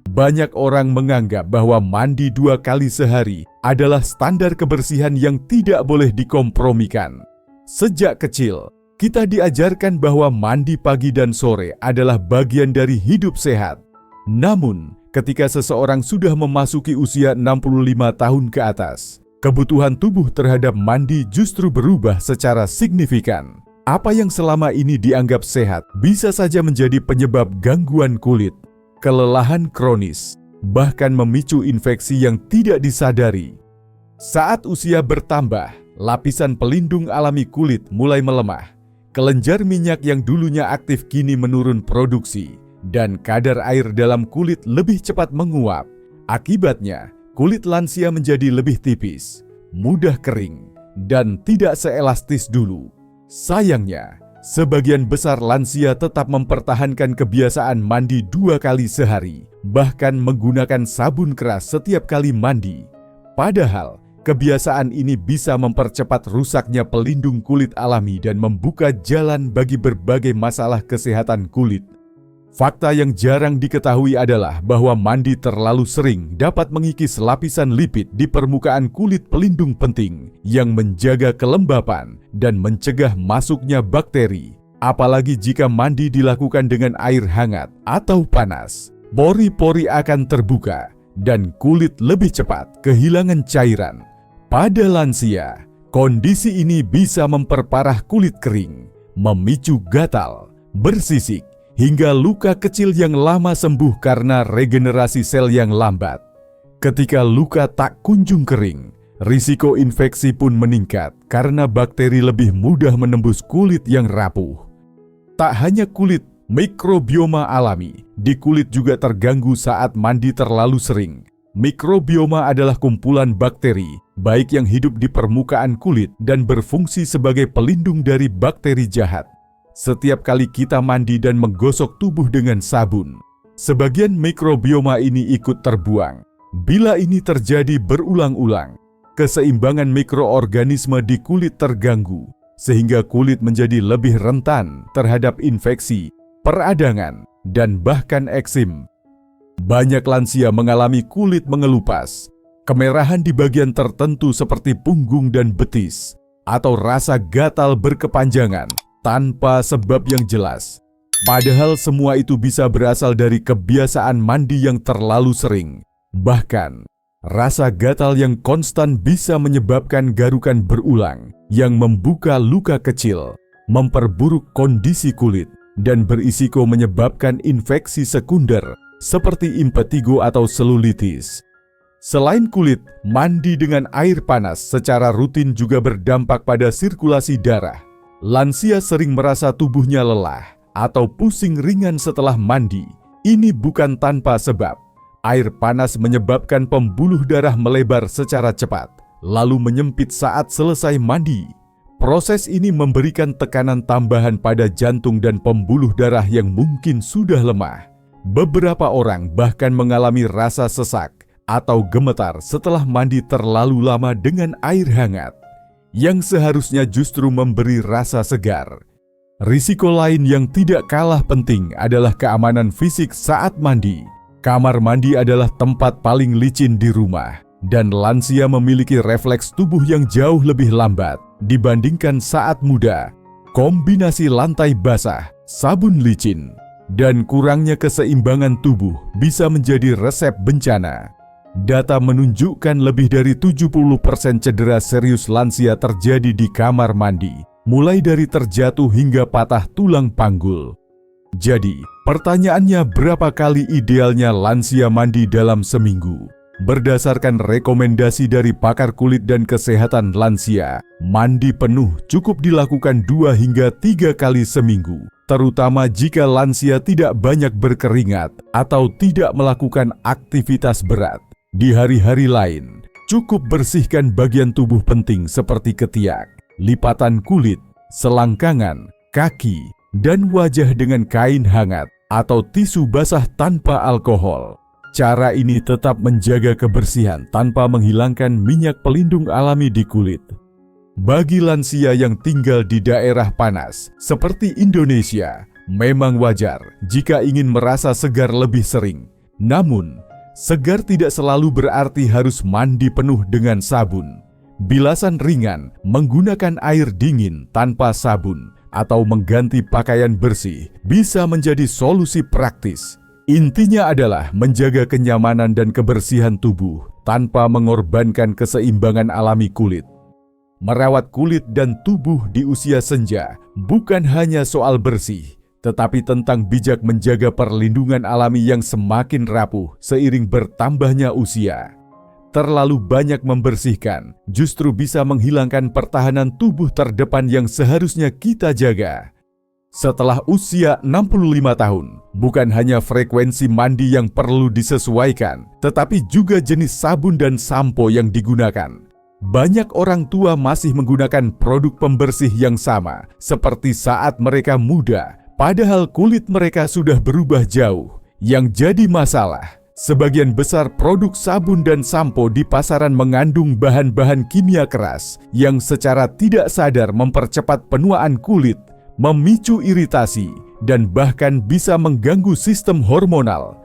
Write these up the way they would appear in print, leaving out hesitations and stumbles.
Banyak orang menganggap bahwa mandi 2 kali sehari adalah standar kebersihan yang tidak boleh dikompromikan. Sejak kecil, kita diajarkan bahwa mandi pagi dan sore adalah bagian dari hidup sehat. Namun, ketika seseorang sudah memasuki usia 65 tahun ke atas, kebutuhan tubuh terhadap mandi justru berubah secara signifikan. Apa yang selama ini dianggap sehat bisa saja menjadi penyebab gangguan kulit, kelelahan kronis, bahkan memicu infeksi yang tidak disadari. Saat usia bertambah, lapisan pelindung alami kulit mulai melemah. Kelenjar minyak yang dulunya aktif kini menurun produksi, dan kadar air dalam kulit lebih cepat menguap. Akibatnya, kulit lansia menjadi lebih tipis, mudah kering, dan tidak seelastis dulu. Sayangnya, sebagian besar lansia tetap mempertahankan kebiasaan mandi 2 kali sehari, bahkan menggunakan sabun keras setiap kali mandi. Padahal, kebiasaan ini bisa mempercepat rusaknya pelindung kulit alami dan membuka jalan bagi berbagai masalah kesehatan kulit. Fakta yang jarang diketahui adalah bahwa mandi terlalu sering dapat mengikis lapisan lipid di permukaan kulit pelindung penting yang menjaga kelembapan dan mencegah masuknya bakteri. Apalagi jika mandi dilakukan dengan air hangat atau panas, pori-pori akan terbuka dan kulit lebih cepat kehilangan cairan. Pada lansia, kondisi ini bisa memperparah kulit kering, memicu gatal, bersisik, hingga luka kecil yang lama sembuh karena regenerasi sel yang lambat. Ketika luka tak kunjung kering, risiko infeksi pun meningkat karena bakteri lebih mudah menembus kulit yang rapuh. Tak hanya kulit, mikrobioma alami di kulit juga terganggu saat mandi terlalu sering. Mikrobioma adalah kumpulan bakteri, baik yang hidup di permukaan kulit dan berfungsi sebagai pelindung dari bakteri jahat. Setiap kali kita mandi dan menggosok tubuh dengan sabun, sebagian mikrobioma ini ikut terbuang. Bila ini terjadi berulang-ulang, keseimbangan mikroorganisme di kulit terganggu, sehingga kulit menjadi lebih rentan terhadap infeksi, peradangan, dan bahkan eksim. Banyak lansia mengalami kulit mengelupas, kemerahan di bagian tertentu seperti punggung dan betis, atau rasa gatal berkepanjangan tanpa sebab yang jelas. Padahal semua itu bisa berasal dari kebiasaan mandi yang terlalu sering. Bahkan, rasa gatal yang konstan bisa menyebabkan garukan berulang yang membuka luka kecil, memperburuk kondisi kulit, dan berisiko menyebabkan infeksi sekunder seperti impetigo atau selulitis. Selain kulit, mandi dengan air panas secara rutin juga berdampak pada sirkulasi darah. Lansia sering merasa tubuhnya lelah atau pusing ringan setelah mandi. Ini bukan tanpa sebab. Air panas menyebabkan pembuluh darah melebar secara cepat, lalu menyempit saat selesai mandi. Proses ini memberikan tekanan tambahan pada jantung dan pembuluh darah yang mungkin sudah lemah. Beberapa orang bahkan mengalami rasa sesak atau gemetar setelah mandi terlalu lama dengan air hangat, yang seharusnya justru memberi rasa segar. Risiko lain yang tidak kalah penting adalah keamanan fisik saat mandi. Kamar mandi adalah tempat paling licin di rumah, dan lansia memiliki refleks tubuh yang jauh lebih lambat dibandingkan saat muda. Kombinasi lantai basah, sabun licin, dan kurangnya keseimbangan tubuh bisa menjadi resep bencana. Data menunjukkan lebih dari 70% cedera serius lansia terjadi di kamar mandi, mulai dari terjatuh hingga patah tulang panggul. Jadi, pertanyaannya berapa kali idealnya lansia mandi dalam seminggu? Berdasarkan rekomendasi dari pakar kulit dan kesehatan lansia, mandi penuh cukup dilakukan 2 hingga 3 kali seminggu, terutama jika lansia tidak banyak berkeringat atau tidak melakukan aktivitas berat. Di hari-hari lain, cukup bersihkan bagian tubuh penting seperti ketiak, lipatan kulit, selangkangan, kaki, dan wajah dengan kain hangat atau tisu basah tanpa alkohol. Cara ini tetap menjaga kebersihan tanpa menghilangkan minyak pelindung alami di kulit. Bagi lansia yang tinggal di daerah panas seperti Indonesia, memang wajar jika ingin merasa segar lebih sering. Namun, segar tidak selalu berarti harus mandi penuh dengan sabun. Bilasan ringan menggunakan air dingin tanpa sabun atau mengganti pakaian bersih bisa menjadi solusi praktis. Intinya adalah menjaga kenyamanan dan kebersihan tubuh tanpa mengorbankan keseimbangan alami kulit. Merawat kulit dan tubuh di usia senja bukan hanya soal bersih, tetapi tentang bijak menjaga perlindungan alami yang semakin rapuh seiring bertambahnya usia. Terlalu banyak membersihkan justru bisa menghilangkan pertahanan tubuh terdepan yang seharusnya kita jaga. Setelah usia 65 tahun, bukan hanya frekuensi mandi yang perlu disesuaikan, tetapi juga jenis sabun dan sampo yang digunakan. Banyak orang tua masih menggunakan produk pembersih yang sama seperti saat mereka muda, padahal kulit mereka sudah berubah jauh. Yang jadi masalah, sebagian besar produk sabun dan sampo di pasaran mengandung bahan-bahan kimia keras yang secara tidak sadar mempercepat penuaan kulit, memicu iritasi, dan bahkan bisa mengganggu sistem hormonal.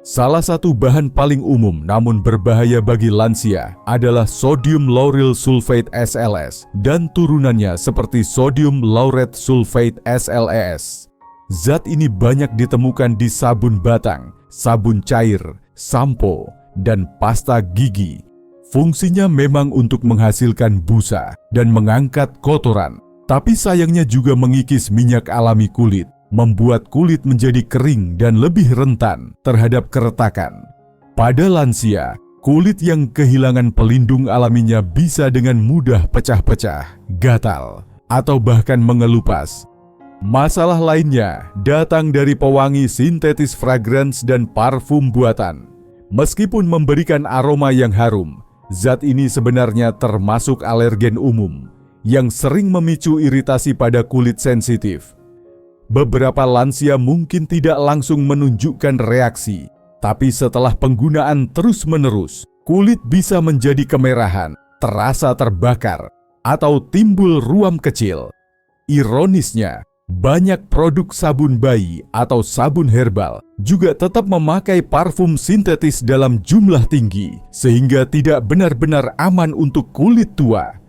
Salah satu bahan paling umum namun berbahaya bagi lansia adalah sodium lauryl sulfate SLS dan turunannya seperti sodium laureth sulfate SLES. Zat ini banyak ditemukan di sabun batang, sabun cair, sampo, dan pasta gigi. Fungsinya memang untuk menghasilkan busa dan mengangkat kotoran, tapi sayangnya juga mengikis minyak alami kulit, membuat kulit menjadi kering dan lebih rentan terhadap keretakan. Pada lansia, kulit yang kehilangan pelindung alaminya bisa dengan mudah pecah-pecah, gatal, atau bahkan mengelupas. Masalah lainnya datang dari pewangi sintetis fragrance dan parfum buatan. Meskipun memberikan aroma yang harum, zat ini sebenarnya termasuk alergen umum yang sering memicu iritasi pada kulit sensitif. Beberapa lansia mungkin tidak langsung menunjukkan reaksi, tapi setelah penggunaan terus-menerus, kulit bisa menjadi kemerahan, terasa terbakar, atau timbul ruam kecil. Ironisnya, banyak produk sabun bayi atau sabun herbal juga tetap memakai parfum sintetis dalam jumlah tinggi, sehingga tidak benar-benar aman untuk kulit tua.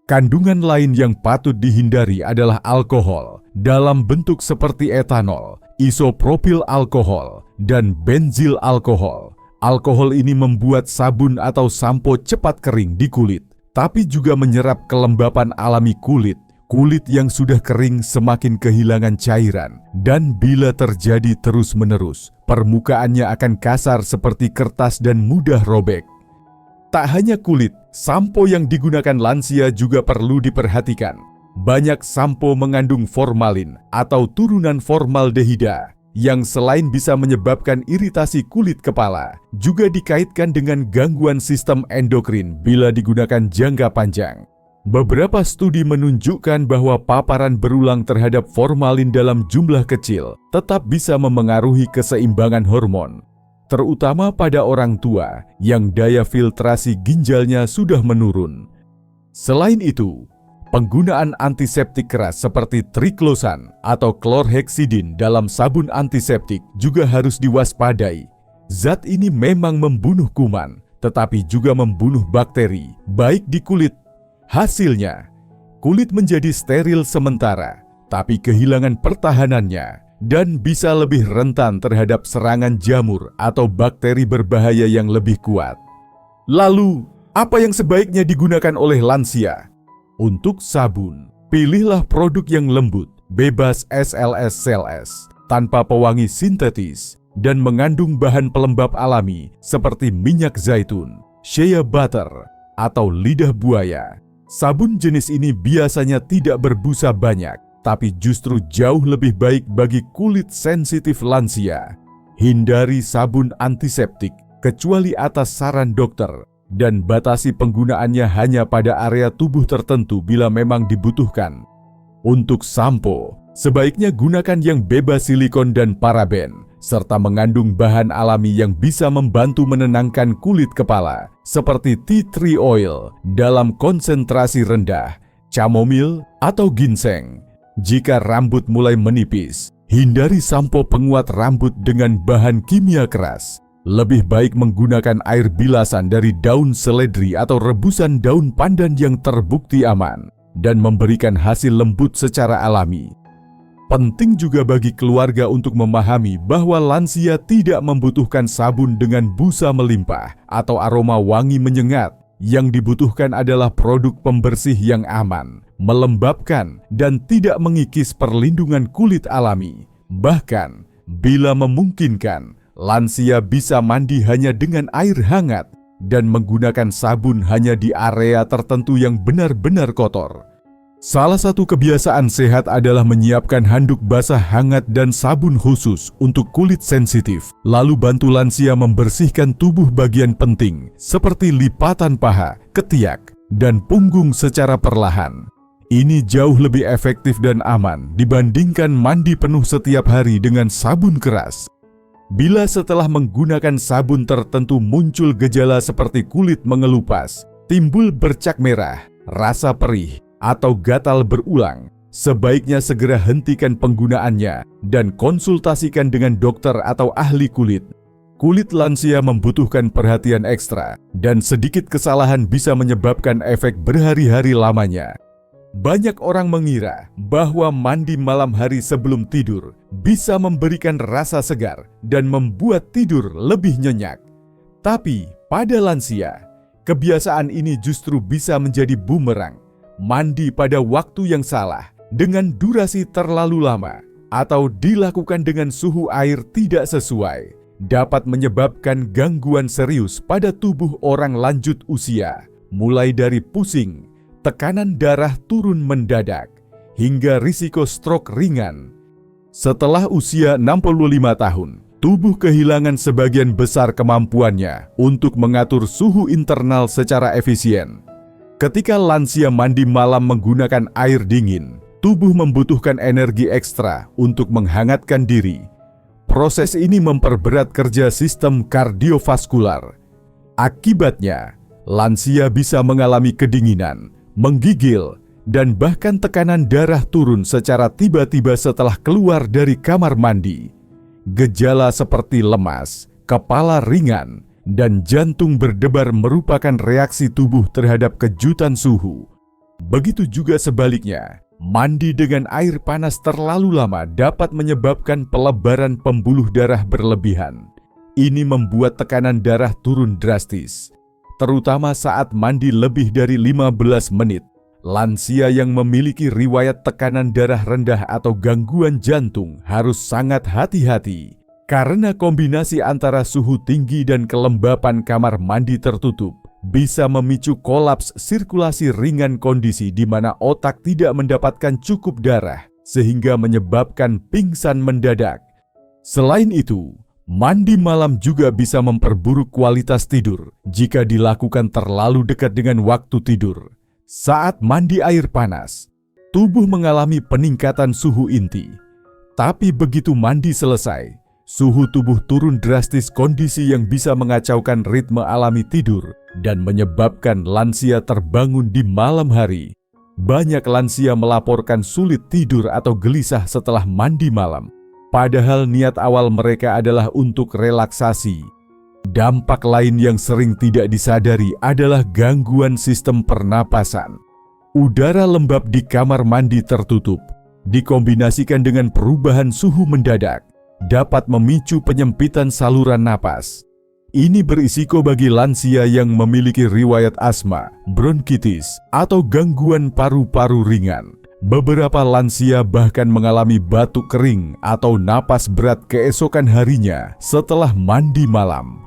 Kandungan lain yang patut dihindari adalah alkohol dalam bentuk seperti etanol, isopropil alkohol, dan benzil alkohol. Alkohol ini membuat sabun atau sampo cepat kering di kulit, tapi juga menyerap kelembapan alami kulit. Kulit yang sudah kering semakin kehilangan cairan, dan bila terjadi terus-menerus, permukaannya akan kasar seperti kertas dan mudah robek. Tak hanya kulit, sampo yang digunakan lansia juga perlu diperhatikan. Banyak sampo mengandung formalin atau turunan formaldehida yang selain bisa menyebabkan iritasi kulit kepala, juga dikaitkan dengan gangguan sistem endokrin bila digunakan jangka panjang. Beberapa studi menunjukkan bahwa paparan berulang terhadap formalin dalam jumlah kecil tetap bisa memengaruhi keseimbangan hormon, terutama pada orang tua yang daya filtrasi ginjalnya sudah menurun. Selain itu, penggunaan antiseptik keras seperti triklosan atau klorheksidin dalam sabun antiseptik juga harus diwaspadai. Zat ini memang membunuh kuman, tetapi juga membunuh bakteri, baik di kulit. Hasilnya, kulit menjadi steril sementara, tapi kehilangan pertahanannya dan bisa lebih rentan terhadap serangan jamur atau bakteri berbahaya yang lebih kuat. Lalu, apa yang sebaiknya digunakan oleh lansia? Untuk sabun, pilihlah produk yang lembut, bebas SLS-CLS, tanpa pewangi sintetis, dan mengandung bahan pelembab alami seperti minyak zaitun, shea butter, atau lidah buaya. Sabun jenis ini biasanya tidak berbusa banyak, tapi justru jauh lebih baik bagi kulit sensitif lansia. Hindari sabun antiseptik kecuali atas saran dokter, dan batasi penggunaannya hanya pada area tubuh tertentu bila memang dibutuhkan. Untuk sampo, sebaiknya gunakan yang bebas silikon dan paraben, serta mengandung bahan alami yang bisa membantu menenangkan kulit kepala, seperti tea tree oil dalam konsentrasi rendah, chamomile, atau ginseng. Jika rambut mulai menipis, hindari sampo penguat rambut dengan bahan kimia keras. Lebih baik menggunakan air bilasan dari daun seledri atau rebusan daun pandan yang terbukti aman dan memberikan hasil lembut secara alami. Penting juga bagi keluarga untuk memahami bahwa lansia tidak membutuhkan sabun dengan busa melimpah atau aroma wangi menyengat. Yang dibutuhkan adalah produk pembersih yang aman, melembabkan, dan tidak mengikis perlindungan kulit alami. Bahkan, bila memungkinkan, lansia bisa mandi hanya dengan air hangat dan menggunakan sabun hanya di area tertentu yang benar-benar kotor. Salah satu kebiasaan sehat adalah menyiapkan handuk basah hangat dan sabun khusus untuk kulit sensitif. Lalu bantu lansia membersihkan tubuh bagian penting seperti lipatan paha, ketiak, dan punggung secara perlahan. Ini jauh lebih efektif dan aman dibandingkan mandi penuh setiap hari dengan sabun keras. Bila setelah menggunakan sabun tertentu muncul gejala seperti kulit mengelupas, timbul bercak merah, rasa perih, atau gatal berulang, sebaiknya segera hentikan penggunaannya dan konsultasikan dengan dokter atau ahli kulit. Kulit lansia membutuhkan perhatian ekstra, dan sedikit kesalahan bisa menyebabkan efek berhari-hari lamanya. Banyak orang mengira bahwa mandi malam hari sebelum tidur bisa memberikan rasa segar dan membuat tidur lebih nyenyak. Tapi pada lansia, kebiasaan ini justru bisa menjadi bumerang. Mandi pada waktu yang salah, dengan durasi terlalu lama, atau dilakukan dengan suhu air tidak sesuai, dapat menyebabkan gangguan serius pada tubuh orang lanjut usia, mulai dari pusing, tekanan darah turun mendadak, hingga risiko stroke ringan. Setelah usia 65 tahun, tubuh kehilangan sebagian besar kemampuannya untuk mengatur suhu internal secara efisien. Ketika lansia mandi malam menggunakan air dingin, tubuh membutuhkan energi ekstra untuk menghangatkan diri. Proses ini memperberat kerja sistem kardiovaskular. Akibatnya, lansia bisa mengalami kedinginan, menggigil, dan bahkan tekanan darah turun secara tiba-tiba setelah keluar dari kamar mandi. Gejala seperti lemas, kepala ringan, dan jantung berdebar merupakan reaksi tubuh terhadap kejutan suhu. Begitu juga sebaliknya, mandi dengan air panas terlalu lama dapat menyebabkan pelebaran pembuluh darah berlebihan. Ini membuat tekanan darah turun drastis, terutama saat mandi lebih dari 15 menit. Lansia yang memiliki riwayat tekanan darah rendah atau gangguan jantung harus sangat hati-hati. Karena kombinasi antara suhu tinggi dan kelembapan kamar mandi tertutup bisa memicu kolaps sirkulasi ringan, kondisi di mana otak tidak mendapatkan cukup darah sehingga menyebabkan pingsan mendadak. Selain itu, mandi malam juga bisa memperburuk kualitas tidur jika dilakukan terlalu dekat dengan waktu tidur. Saat mandi air panas, tubuh mengalami peningkatan suhu inti. Tapi begitu mandi selesai, suhu tubuh turun drastis, kondisi yang bisa mengacaukan ritme alami tidur dan menyebabkan lansia terbangun di malam hari. Banyak lansia melaporkan sulit tidur atau gelisah setelah mandi malam, padahal niat awal mereka adalah untuk relaksasi. Dampak lain yang sering tidak disadari adalah gangguan sistem pernapasan. Udara lembab di kamar mandi tertutup, dikombinasikan dengan perubahan suhu mendadak, dapat memicu penyempitan saluran napas. Ini berisiko bagi lansia yang memiliki riwayat asma, bronkitis, atau gangguan paru-paru ringan. Beberapa lansia bahkan mengalami batuk kering atau napas berat keesokan harinya setelah mandi malam.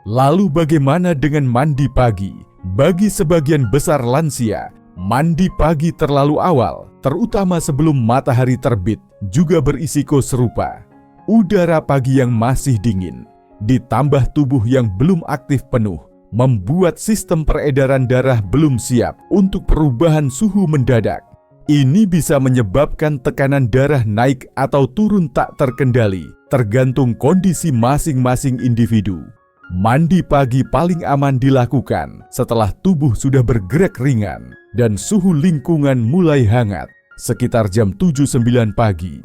Lalu bagaimana dengan mandi pagi? Bagi sebagian besar lansia, mandi pagi terlalu awal, terutama sebelum matahari terbit, juga berisiko serupa. Udara pagi yang masih dingin, ditambah tubuh yang belum aktif penuh, membuat sistem peredaran darah belum siap untuk perubahan suhu mendadak. Ini bisa menyebabkan tekanan darah naik atau turun tak terkendali, tergantung kondisi masing-masing individu. Mandi pagi paling aman dilakukan setelah tubuh sudah bergerak ringan dan suhu lingkungan mulai hangat, sekitar jam 7-9 pagi.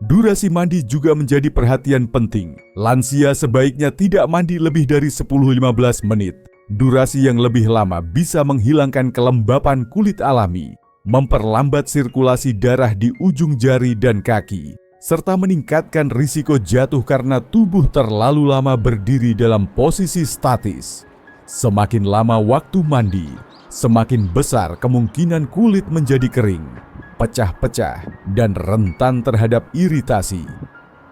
Durasi mandi juga menjadi perhatian penting. Lansia sebaiknya tidak mandi lebih dari 10-15 menit. Durasi yang lebih lama bisa menghilangkan kelembapan kulit alami, memperlambat sirkulasi darah di ujung jari dan kaki, serta meningkatkan risiko jatuh karena tubuh terlalu lama berdiri dalam posisi statis. Semakin lama waktu mandi, semakin besar kemungkinan kulit menjadi kering, pecah-pecah, dan rentan terhadap iritasi.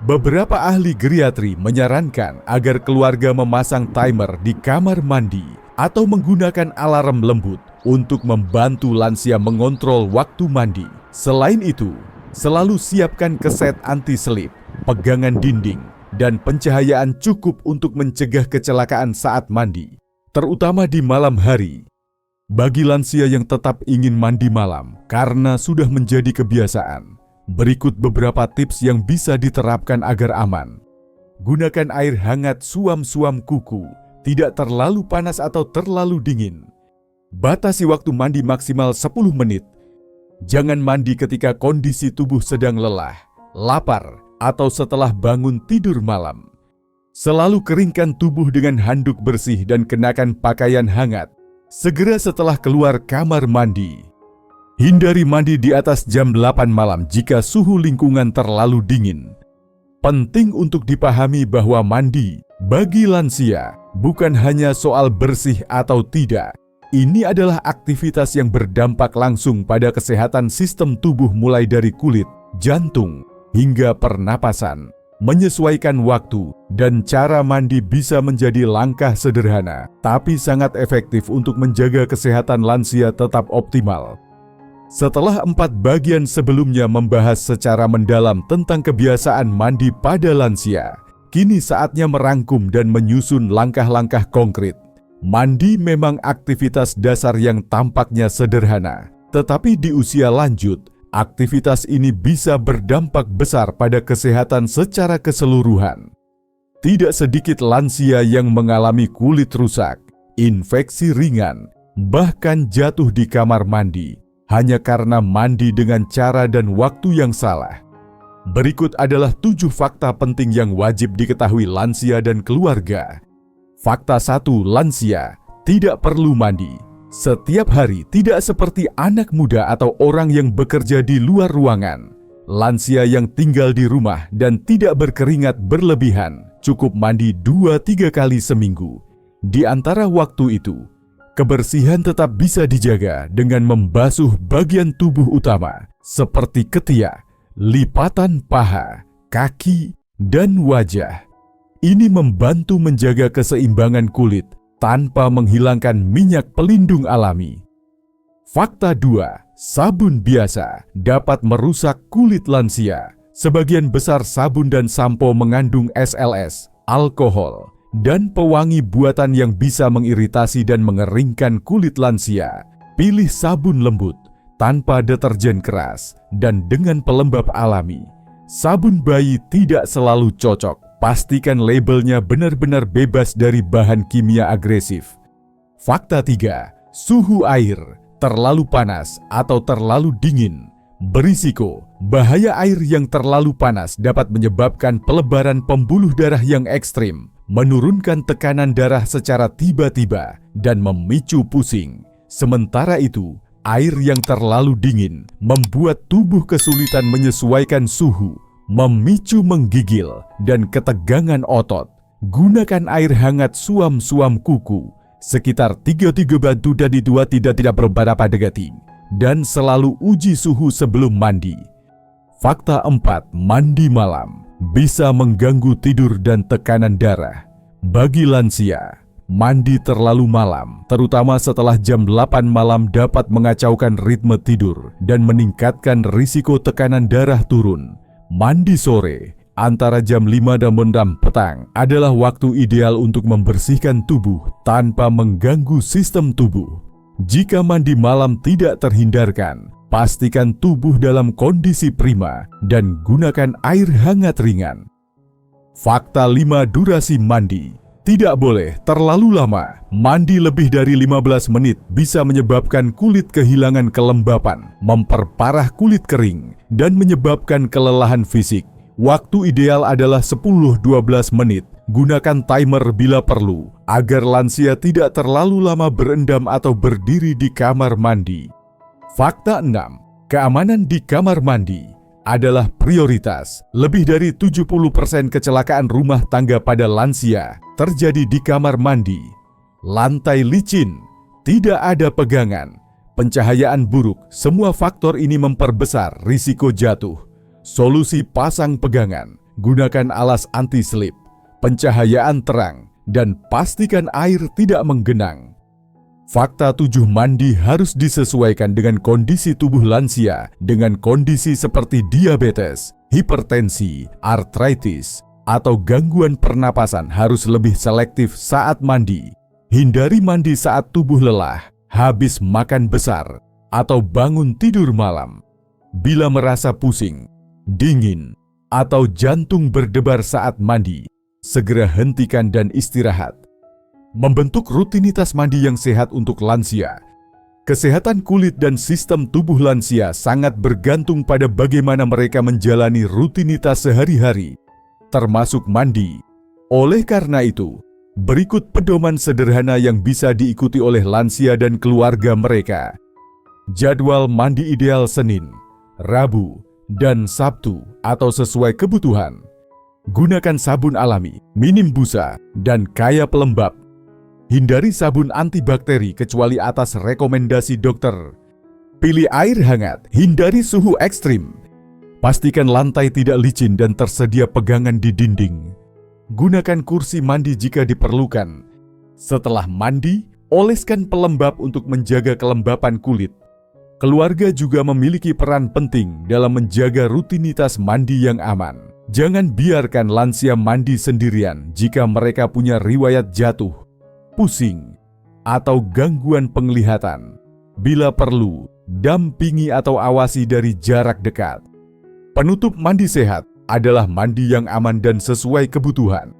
Beberapa ahli geriatri menyarankan agar keluarga memasang timer di kamar mandi atau menggunakan alarm lembut untuk membantu lansia mengontrol waktu mandi. Selain itu, selalu siapkan keset anti-selip, pegangan dinding, dan pencahayaan cukup untuk mencegah kecelakaan saat mandi, terutama di malam hari. Bagi lansia yang tetap ingin mandi malam karena sudah menjadi kebiasaan, berikut beberapa tips yang bisa diterapkan agar aman. Gunakan air hangat suam-suam kuku, tidak terlalu panas atau terlalu dingin. Batasi waktu mandi maksimal 10 menit. Jangan mandi ketika kondisi tubuh sedang lelah, lapar, atau setelah bangun tidur malam. Selalu keringkan tubuh dengan handuk bersih dan kenakan pakaian hangat segera setelah keluar kamar mandi. Hindari mandi di atas jam 8 malam jika suhu lingkungan terlalu dingin. Penting untuk dipahami bahwa mandi bagi lansia bukan hanya soal bersih atau tidak. Ini adalah aktivitas yang berdampak langsung pada kesehatan sistem tubuh mulai dari kulit, jantung, hingga pernapasan. Menyesuaikan waktu dan cara mandi bisa menjadi langkah sederhana, tapi sangat efektif untuk menjaga kesehatan lansia tetap optimal. Setelah 4 bagian sebelumnya membahas secara mendalam tentang kebiasaan mandi pada lansia, kini saatnya merangkum dan menyusun langkah-langkah konkret. Mandi memang aktivitas dasar yang tampaknya sederhana, tetapi di usia lanjut, aktivitas ini bisa berdampak besar pada kesehatan secara keseluruhan. Tidak sedikit lansia yang mengalami kulit rusak, infeksi ringan, bahkan jatuh di kamar mandi, hanya karena mandi dengan cara dan waktu yang salah. Berikut adalah 7 fakta penting yang wajib diketahui lansia dan keluarga. Fakta 1. Lansia tidak perlu mandi setiap hari, tidak seperti anak muda atau orang yang bekerja di luar ruangan. Lansia yang tinggal di rumah dan tidak berkeringat berlebihan cukup mandi 2-3 kali seminggu. Di antara waktu itu, kebersihan tetap bisa dijaga dengan membasuh bagian tubuh utama seperti ketiak, lipatan paha, kaki, dan wajah. Ini membantu menjaga keseimbangan kulit tanpa menghilangkan minyak pelindung alami. Fakta 2. Sabun biasa dapat merusak kulit lansia. Sebagian besar sabun dan sampo mengandung SLS, alkohol, dan pewangi buatan yang bisa mengiritasi dan mengeringkan kulit lansia. Pilih sabun lembut, tanpa deterjen keras, dan dengan pelembab alami. Sabun bayi tidak selalu cocok. Pastikan labelnya benar-benar bebas dari bahan kimia agresif. Fakta 3. Suhu air terlalu panas atau terlalu dingin berisiko. Bahaya air yang terlalu panas dapat menyebabkan pelebaran pembuluh darah yang ekstrim, menurunkan tekanan darah secara tiba-tiba, dan memicu pusing. Sementara itu, air yang terlalu dingin membuat tubuh kesulitan menyesuaikan suhu, memicu menggigil dan ketegangan otot. Gunakan air hangat suam-suam kuku sekitar 3 bantu dan 2 tidak beberapa detik, dan selalu uji suhu sebelum mandi. Fakta 4. Mandi malam bisa mengganggu tidur dan tekanan darah. Bagi lansia, mandi terlalu malam, terutama setelah jam 8 malam dapat mengacaukan ritme tidur dan meningkatkan risiko tekanan darah turun. Mandi sore antara jam 5 dan 6 petang adalah waktu ideal untuk membersihkan tubuh tanpa mengganggu sistem tubuh. Jika mandi malam tidak terhindarkan, pastikan tubuh dalam kondisi prima dan gunakan air hangat ringan. Fakta 5. Durasi mandi Tidak boleh terlalu lama. Mandi lebih dari 15 menit bisa menyebabkan kulit kehilangan kelembapan, memperparah kulit kering, dan menyebabkan kelelahan fisik. Waktu ideal adalah 10-12 menit. Gunakan timer bila perlu, agar lansia tidak terlalu lama berendam atau berdiri di kamar mandi. Fakta 6. Keamanan di kamar mandi adalah prioritas. Lebih dari 70% kecelakaan rumah tangga pada lansia terjadi di kamar mandi. Lantai licin, tidak ada pegangan, pencahayaan buruk, semua faktor ini memperbesar risiko jatuh. Solusi: pasang pegangan, gunakan alas anti-slip, pencahayaan terang, dan pastikan air tidak menggenang. Fakta 7. Mandi harus disesuaikan dengan kondisi tubuh lansia, dengan kondisi seperti diabetes, hipertensi, artritis, atau gangguan pernapasan harus lebih selektif saat mandi. Hindari mandi saat tubuh lelah, habis makan besar, atau bangun tidur malam. Bila merasa pusing, dingin, atau jantung berdebar saat mandi, segera hentikan dan istirahat. Membentuk rutinitas mandi yang sehat untuk lansia. Kesehatan kulit dan sistem tubuh lansia sangat bergantung pada bagaimana mereka menjalani rutinitas sehari-hari, termasuk mandi. Oleh karena itu, berikut pedoman sederhana yang bisa diikuti oleh lansia dan keluarga mereka. Jadwal mandi ideal Senin, Rabu, dan Sabtu atau sesuai kebutuhan. Gunakan sabun alami, minim busa, dan kaya pelembab. Hindari sabun antibakteri kecuali atas rekomendasi dokter. Pilih air hangat, hindari suhu ekstrim. Pastikan lantai tidak licin dan tersedia pegangan di dinding. Gunakan kursi mandi jika diperlukan. Setelah mandi, oleskan pelembab untuk menjaga kelembapan kulit. Keluarga juga memiliki peran penting dalam menjaga rutinitas mandi yang aman. Jangan biarkan lansia mandi sendirian jika mereka punya riwayat jatuh, pusing, atau gangguan penglihatan. Bila perlu, dampingi atau awasi dari jarak dekat. Penutup mandi sehat adalah mandi yang aman dan sesuai kebutuhan.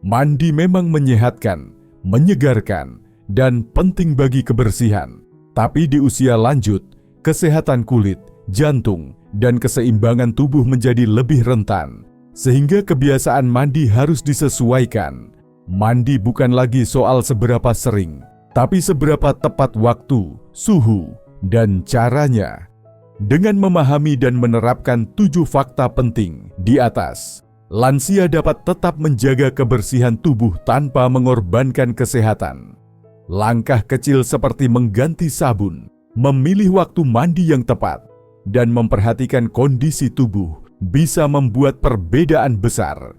Mandi memang menyehatkan, menyegarkan, dan penting bagi kebersihan. Tapi di usia lanjut, kesehatan kulit, jantung, dan keseimbangan tubuh menjadi lebih rentan, sehingga kebiasaan mandi harus disesuaikan. Mandi bukan lagi soal seberapa sering, tapi seberapa tepat waktu, suhu, dan caranya. Dengan memahami dan menerapkan 7 fakta penting di atas, lansia dapat tetap menjaga kebersihan tubuh tanpa mengorbankan kesehatan. Langkah kecil seperti mengganti sabun, memilih waktu mandi yang tepat, dan memperhatikan kondisi tubuh bisa membuat perbedaan besar